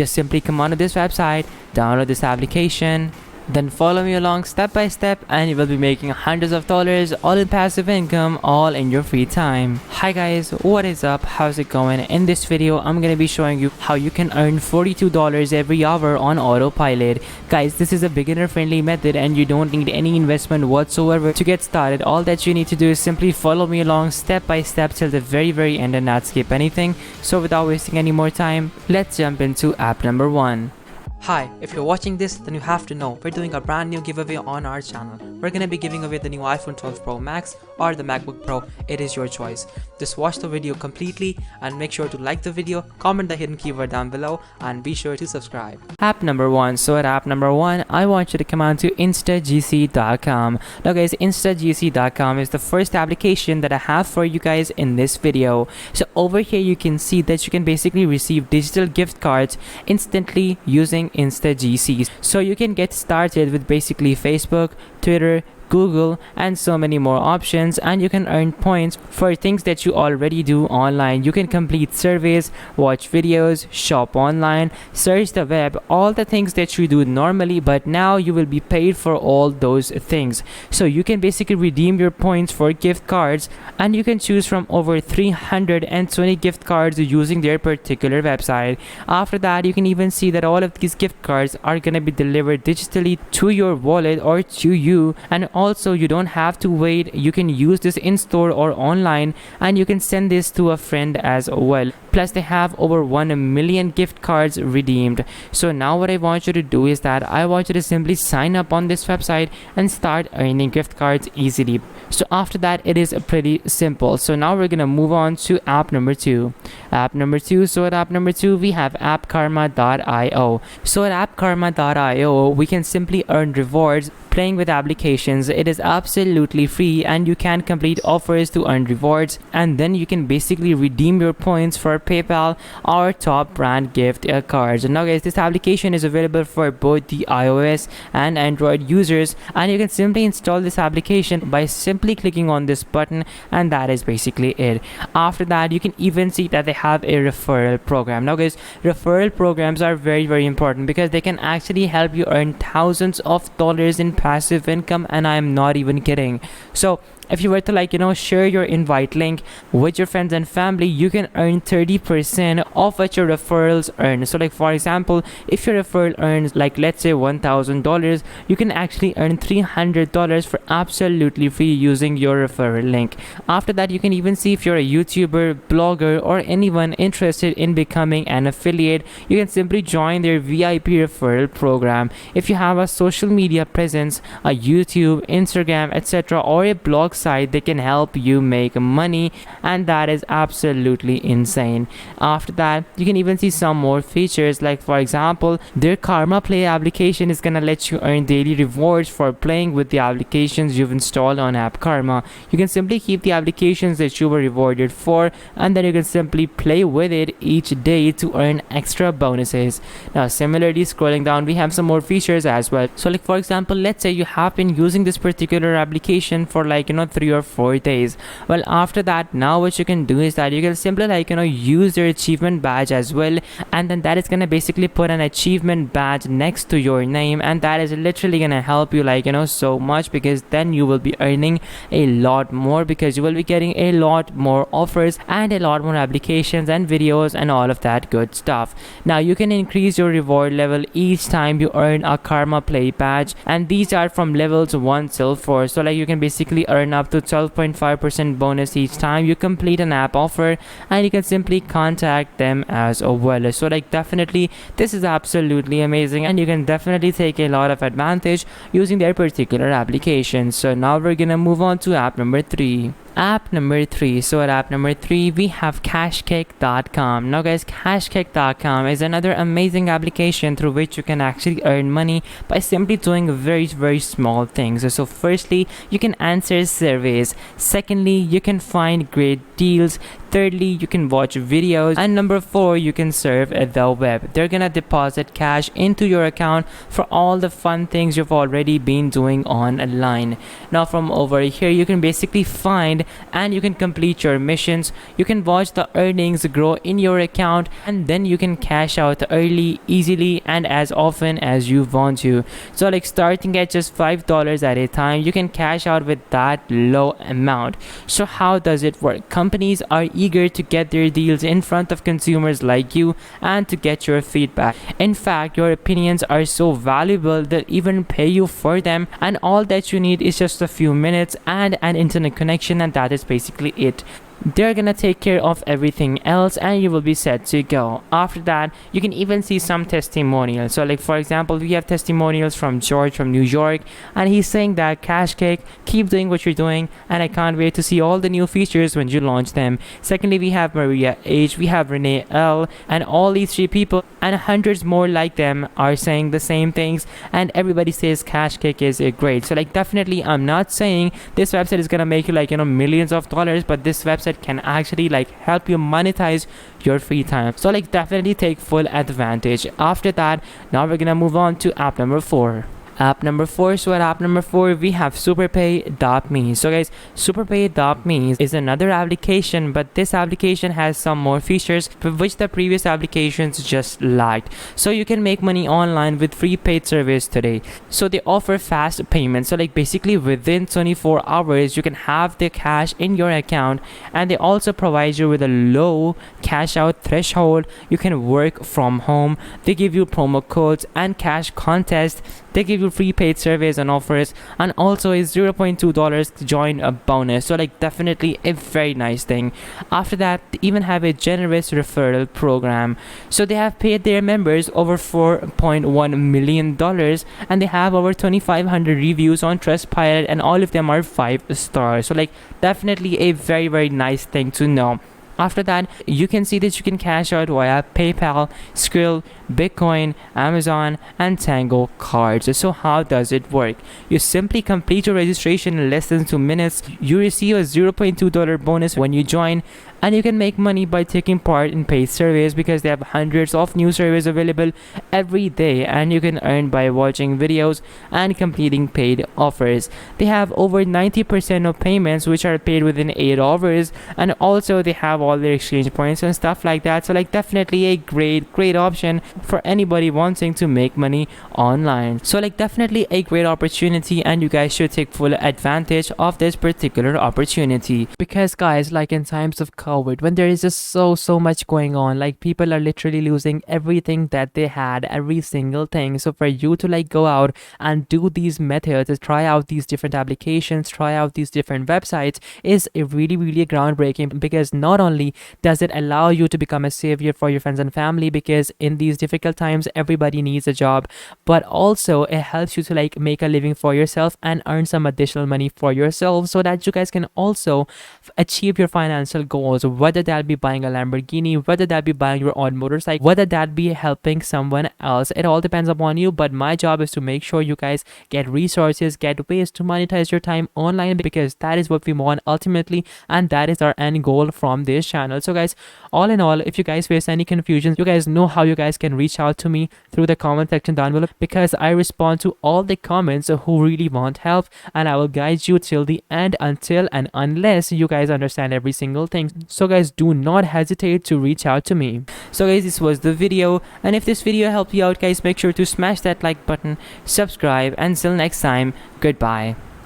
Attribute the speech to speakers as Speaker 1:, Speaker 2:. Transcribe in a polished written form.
Speaker 1: Just simply come onto this website, download this application, then follow me along step by step, and you will be making hundreds of dollars all in passive income, all in your free time. Hi guys, what is up? How's it going? In this video, I'm gonna be showing you how you can earn $42 every hour on Autopilot. Guys, this is a beginner friendly method and you don't need any investment whatsoever to get started. All that you need to do is simply follow me along step by step till the very end and not skip anything. So without wasting any more time, let's jump into app number 1.
Speaker 2: Hi, if you're watching this, then you have to know we're doing a brand new giveaway on our channel. We're gonna be giving away the new iPhone 12 Pro Max or the MacBook Pro. It is your choice. Just watch the video completely and make sure to like the video, comment the hidden keyword down below, and be sure to subscribe.
Speaker 1: App number 1. So at app number 1, I want you to come on to instagc.com. Now guys, instagc.com is the first application that I have for you guys in this video. So over here you can see that you can basically receive digital gift cards instantly using InstaGC. So you can get started with basically Facebook, Twitter, Google, and so many more options, and you can earn points for things that you already do online. You can complete surveys, watch videos, shop online, search the web, all the things that you do normally, but now you will be paid for all those things. So you can basically redeem your points for gift cards, and you can choose from over 320 gift cards using their particular website. After that, you can even see that all of these gift cards are gonna be delivered digitally to your wallet or to you, and also you don't have to wait. You can use this in store or online, and you can send this to a friend as well. Plus they have over 1 million gift cards redeemed. So now what I want you to do is that I want you to simply sign up on this website and start earning gift cards easily. So after that, it is pretty simple. So now we're gonna move on to app number 2. App number 2. So at app number 2, we have appkarma.io. So at appkarma.io, we can simply earn rewards playing with applications. It is absolutely free and you can complete offers to earn rewards, and then you can basically redeem your points for PayPal or top brand gift cards. Now guys, this application is available for both the iOS and Android users, and you can simply install this application by simply clicking on this button, and that is basically it. After that, you can even see that they have a referral program. Now guys, referral programs are very important because they can actually help you earn thousands of dollars in passive income, and I'm not even kidding. So if you were to share your invite link with your friends and family, you can earn 30% of what your referrals earn. So like for example, if your referral earns let's say $1,000, you can actually earn $300 for absolutely free using your referral link. After that, you can even see if you're a YouTuber, blogger, or anyone interested in becoming an affiliate, you can simply join their VIP referral program. If you have a social media presence, a YouTube, Instagram, etc., or a blog site, they can help you make money, and that is absolutely insane. After that, you can even see some more features, like for example, their Karma Play application is gonna let you earn daily rewards for playing with the applications you've installed on App Karma. You can simply keep the applications that you were rewarded for, and then you can simply play with it each day to earn extra bonuses. Now similarly, scrolling down, we have some more features as well. So like for example, let's say you have been using this particular application for 3 or 4 days. Well, after that, now what you can do is that you can simply use your achievement badge as well, and then that is gonna basically put an achievement badge next to your name, and that is literally gonna help you so much, because then you will be earning a lot more, because you will be getting a lot more offers and a lot more applications and videos and all of that good stuff. Now you can increase your reward level each time you earn a Karma Play badge, and these are from levels 1 till 4. So you can basically earn up to 12.5% bonus each time you complete an app offer, and you can simply contact them as well. So definitely this is absolutely amazing, and you can definitely take a lot of advantage using their particular application. So now we're gonna move on to app number 3. App number 3. So at app number 3, we have cashkick.com. Now guys, cashkick.com is another amazing application through which you can actually earn money by simply doing very small things. So firstly, you can answer surveys. Secondly, you can find great deals. Thirdly, you can watch videos. And number 4, you can surf the web. They're gonna deposit cash into your account for all the fun things you've already been doing online. Now from over here, you can basically find and you can complete your missions. You can watch the earnings grow in your account, and then you can cash out early, easily, and as often as you want to. So like starting at just $5 at a time, you can cash out with that low amount. So how does it work? Companies are eager to get their deals in front of consumers like you and to get your feedback. In fact, your opinions are so valuable that even pay you for them, and all that you need is just a few minutes and an internet connection, and that is basically it. They're gonna take care of everything else and you will be set to go. After that, you can even see some testimonials. So like for example, we have testimonials from George from New York, and he's saying that Cash Cake, keep doing what you're doing, and I can't wait to see all the new features when you launch them. Secondly, we have Maria H, we have Renee L, and all these 3 people and hundreds more like them are saying the same things, and everybody says Cash Cake is great. So like definitely, I'm not saying this website is gonna make you like millions of dollars, but this website can actually like help you monetize your free time. So like definitely take full advantage. After that, now we're gonna move on to app number 4. App number 4. So at app number 4, we have superpay.me. So guys, superpay.me is another application, but this application has some more features which the previous applications just lacked. So you can make money online with free paid service today. So they offer fast payments. So like basically within 24 hours, you can have the cash in your account, and they also provide you with a low cash out threshold. You can work from home. They give you promo codes and cash contests. They give you free paid surveys and offers, and also is $0.2 to join a bonus. So like definitely a very nice thing. After that, they even have a generous referral program. So they have paid their members over $4.1 million, and they have over 2,500 reviews on Trustpilot, and all of them are 5 stars. So like definitely a very nice thing to know. After that, you can see that you can cash out via PayPal, Skrill, Bitcoin, Amazon, and Tango cards. So how does it work? You simply complete your registration in less than 2 minutes. You receive a $0.2 bonus when you join, and you can make money by taking part in paid surveys because they have hundreds of new surveys available every day, and you can earn by watching videos and completing paid offers. They have over 90% of payments which are paid within 8 hours, and also they have all their exchange points and stuff like that. So like definitely a great option for anybody wanting to make money online. So like definitely a great opportunity, and you guys should take full advantage of this particular opportunity, because guys, like in times of COVID, when there is just so much going on, like people are literally losing everything that they had, every single thing. So for you to like go out and do these methods, try out these different applications, try out these different websites, is a really groundbreaking, because not only does it allow you to become a savior for your friends and family, because in these difficult times everybody needs a job, but also it helps you to like make a living for yourself and earn some additional money for yourself, so that you guys can also achieve your financial goals, whether that be buying a Lamborghini, whether that be buying your own motorcycle, whether that be helping someone else. It all depends upon you, but my job is to make sure you guys get resources, get ways to monetize your time online, because that is what we want ultimately, and that is our end goal from this channel. So guys, all in all, if you guys face any confusion, you guys know how you guys can reach out to me through the comment section down below, because I respond to all the comments who really want help, and I will guide you till the end, until and unless you guys understand every single thing. So guys, do not hesitate to reach out to me. So guys, this was the video, and if this video helped you out guys, make sure to smash that like button, subscribe, and until next time, goodbye.